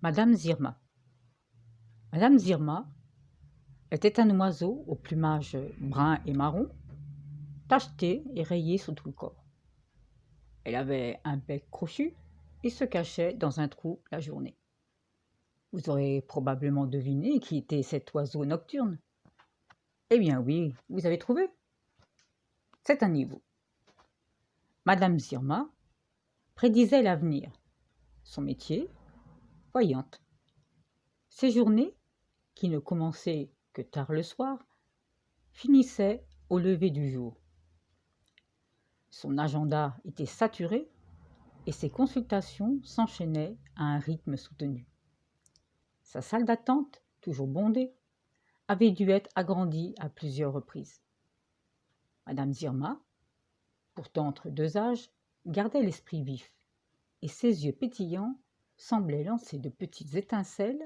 Madame Zirma. Madame Zirma était un oiseau au plumage brun et marron, tacheté et rayé sur tout le corps. Elle avait un bec crochu et se cachait dans un trou la journée. Vous aurez probablement deviné qui était cet oiseau nocturne. Eh bien oui, vous avez trouvé. C'est un hibou. Madame Zirma prédisait l'avenir. Son métier, voyante. Ses journées, qui ne commençaient que tard le soir, finissaient au lever du jour. Son agenda était saturé et ses consultations s'enchaînaient à un rythme soutenu. Sa salle d'attente, toujours bondée, avait dû être agrandie à plusieurs reprises. Madame Zirma, pourtant entre deux âges, gardait l'esprit vif, et ses yeux pétillants semblaient lancer de petites étincelles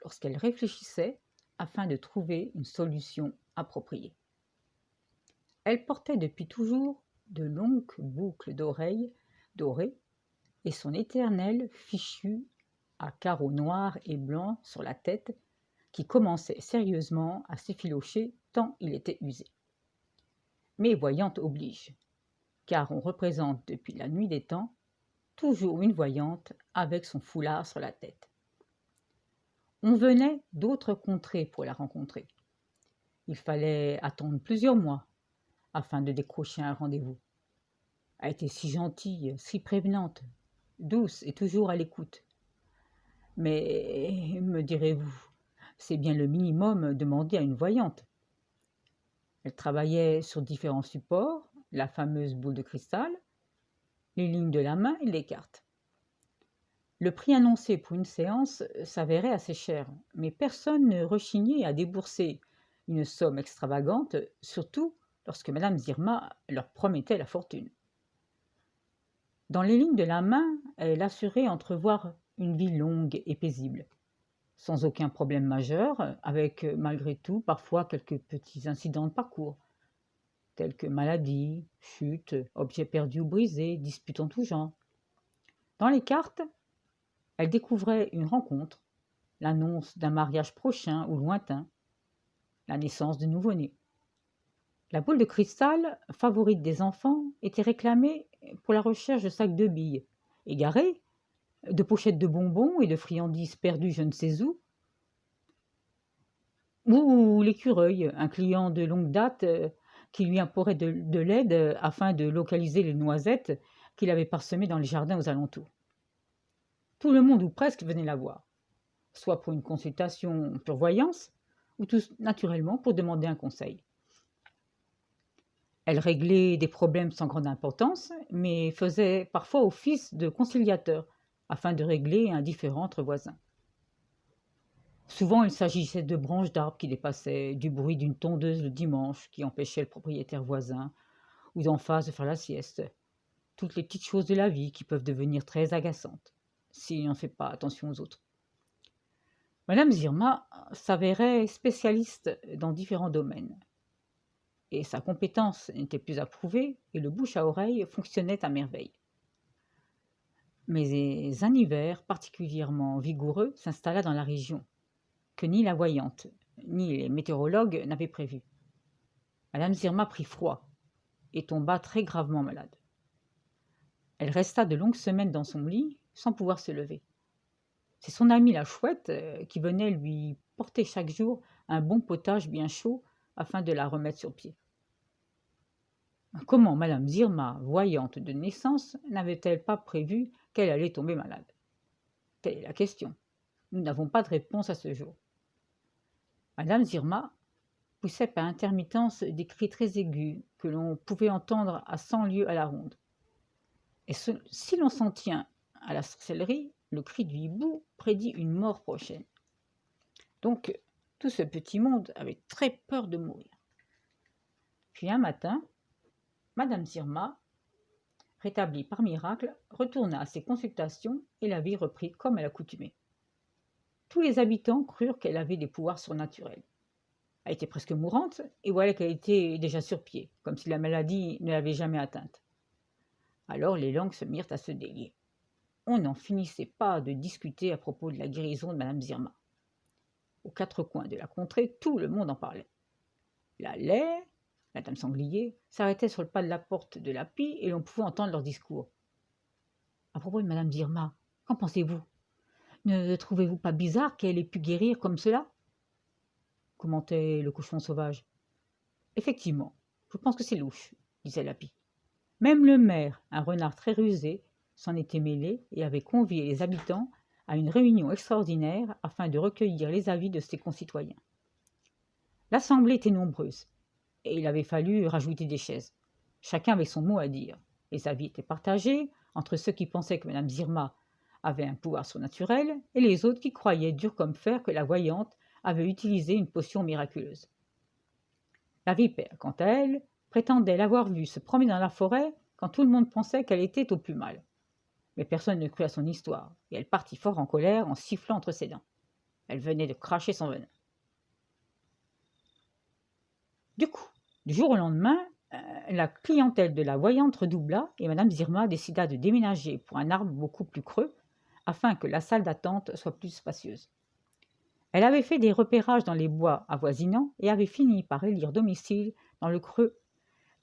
lorsqu'elle réfléchissait afin de trouver une solution appropriée. Elle portait depuis toujours de longues boucles d'oreilles dorées et son éternel fichu à carreaux noirs et blancs sur la tête qui commençait sérieusement à s'effilocher tant il était usé. Mais voyante oblige, car on représente depuis la nuit des temps toujours une voyante avec son foulard sur la tête. On venait d'autres contrées pour la rencontrer. Il fallait attendre plusieurs mois afin de décrocher un rendez-vous. Elle était si gentille, si prévenante, douce et toujours à l'écoute. Mais, me direz-vous, c'est bien le minimum demandé à une voyante. Elle travaillait sur différents supports, la fameuse boule de cristal, les lignes de la main et les cartes. Le prix annoncé pour une séance s'avérait assez cher, mais personne ne rechignait à débourser une somme extravagante, surtout lorsque Madame Zirma leur promettait la fortune. Dans les lignes de la main, elle assurait entrevoir une vie longue et paisible, sans aucun problème majeur, avec malgré tout parfois quelques petits incidents de parcours, tels que maladies, chutes, objets perdus ou brisés, disputes en tout genre. Dans les cartes, elle découvrait une rencontre, l'annonce d'un mariage prochain ou lointain, la naissance de nouveau-nés. La boule de cristal, favorite des enfants, était réclamée pour la recherche de sacs de billes, égarés, de pochettes de bonbons et de friandises perdues je ne sais où, ou l'écureuil, un client de longue date qui lui importait de l'aide afin de localiser les noisettes qu'il avait parsemées dans les jardins aux alentours. Tout le monde ou presque venait la voir, soit pour une consultation pure voyance, ou tout naturellement pour demander un conseil. Elle réglait des problèmes sans grande importance, mais faisait parfois office de conciliateur afin de régler un différend entre voisins. Souvent, il s'agissait de branches d'arbres qui dépassaient, du bruit d'une tondeuse le dimanche qui empêchait le propriétaire voisin ou d'en face de faire la sieste. Toutes les petites choses de la vie qui peuvent devenir très agaçantes si on ne fait pas attention aux autres. Madame Zirma s'avérait spécialiste dans différents domaines. Et sa compétence n'était plus à prouver et le bouche à oreille fonctionnait à merveille. Mais un hiver particulièrement vigoureux s'installa dans la région, que ni la voyante, ni les météorologues n'avaient prévu. Madame Zirma prit froid et tomba très gravement malade. Elle resta de longues semaines dans son lit sans pouvoir se lever. C'est son amie la chouette qui venait lui porter chaque jour un bon potage bien chaud afin de la remettre sur pied. Comment Madame Zirma, voyante de naissance, n'avait-elle pas prévu qu'elle allait tomber malade? Telle est la question. Nous n'avons pas de réponse à ce jour. Madame Zirma poussait par intermittence des cris très aigus que l'on pouvait entendre à 100 lieues à la ronde. Et si l'on s'en tient à la sorcellerie, le cri du hibou prédit une mort prochaine. Donc, tout ce petit monde avait très peur de mourir. Puis un matin, Madame Zirma, rétablie par miracle, retourna à ses consultations et la vie reprit comme à l'accoutumée. Tous les habitants crurent qu'elle avait des pouvoirs surnaturels. Elle était presque mourante, et voilà qu'elle était déjà sur pied, comme si la maladie ne l'avait jamais atteinte. Alors les langues se mirent à se délier. on n'en finissait pas de discuter à propos de la guérison de Madame Zirma. Aux quatre coins de la contrée, tout le monde en parlait. La laie, la dame sanglier, s'arrêtait sur le pas de la porte de la pie et l'on pouvait entendre leur discours. À propos de Madame Zirma, qu'en pensez-vous? Ne trouvez-vous pas bizarre qu'elle ait pu guérir comme cela? Commentait le cochon sauvage. Effectivement, je pense que c'est louche, disait la pie. Même le maire, un renard très rusé, s'en était mêlé et avait convié les habitants à une réunion extraordinaire afin de recueillir les avis de ses concitoyens. L'assemblée était nombreuse, et il avait fallu rajouter des chaises. Chacun avait son mot à dire. Les avis étaient partagés entre ceux qui pensaient que Madame Zirma avait un pouvoir surnaturel et les autres qui croyaient dur comme fer que la voyante avait utilisé une potion miraculeuse. La vipère, quant à elle, prétendait l'avoir vue se promener dans la forêt quand tout le monde pensait qu'elle était au plus mal. Mais personne ne crut à son histoire, et elle partit fort en colère en sifflant entre ses dents. Elle venait de cracher son venin. Du coup, du jour au lendemain, la clientèle de la voyante redoubla et Madame Zirma décida de déménager pour un arbre beaucoup plus creux afin que la salle d'attente soit plus spacieuse. Elle avait fait des repérages dans les bois avoisinants et avait fini par élire domicile dans le creux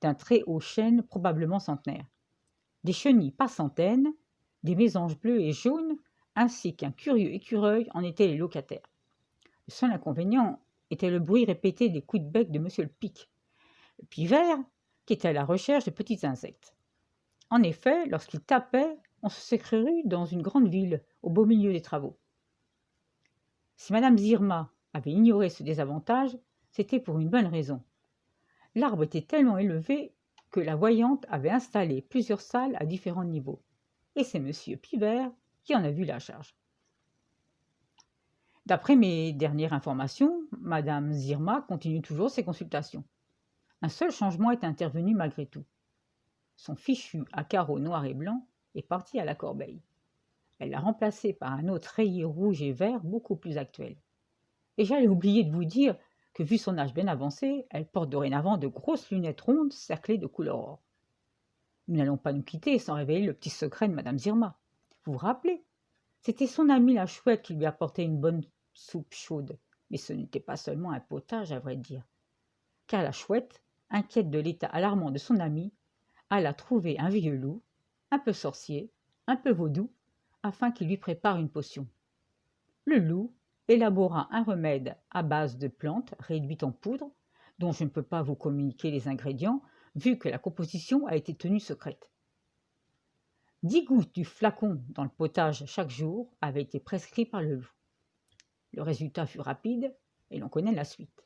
d'un très haut chêne probablement centenaire. Des chenilles par centaines, des mésanges bleus et jaunes, ainsi qu'un curieux écureuil en étaient les locataires. Le seul inconvénient était le bruit répété des coups de bec de Monsieur le Pic, le pivert, qui était à la recherche de petits insectes. En effet, lorsqu'il tapait, on se serait cru dans une grande ville, au beau milieu des travaux. Si Madame Zirma avait ignoré ce désavantage, c'était pour une bonne raison. L'arbre était tellement élevé que la voyante avait installé plusieurs salles à différents niveaux. Et c'est Monsieur Pivert qui en a vu la charge. D'après mes dernières informations, Madame Zirma continue toujours ses consultations. Un seul changement est intervenu malgré tout. Son fichu à carreaux noirs et blancs est parti à la corbeille. Elle l'a remplacé par un autre rayé rouge et vert beaucoup plus actuel. Et j'allais oublier de vous dire que, vu son âge bien avancé, elle porte dorénavant de grosses lunettes rondes cerclées de couleur or. Nous n'allons pas nous quitter sans révéler le petit secret de Madame Zirma. Vous vous rappelez? C'était son amie la chouette qui lui apportait une bonne soupe chaude. Mais ce n'était pas seulement un potage, à vrai dire. Car la chouette, inquiète de l'état alarmant de son amie, alla trouver un vieux loup, un peu sorcier, un peu vaudou, afin qu'il lui prépare une potion. Le loup élabora un remède à base de plantes réduites en poudre, dont je ne peux pas vous communiquer les ingrédients, vu que la composition a été tenue secrète. 10 gouttes du flacon dans le potage chaque jour avaient été prescrits par le loup. Le résultat fut rapide, et l'on connaît la suite.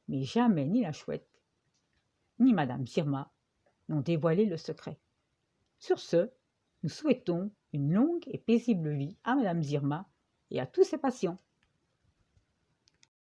Mais jamais ni la chouette, ni Madame Zirma n'ont dévoilé le secret. Sur ce, nous souhaitons une longue et paisible vie à Madame Zirma et à tous ses patients.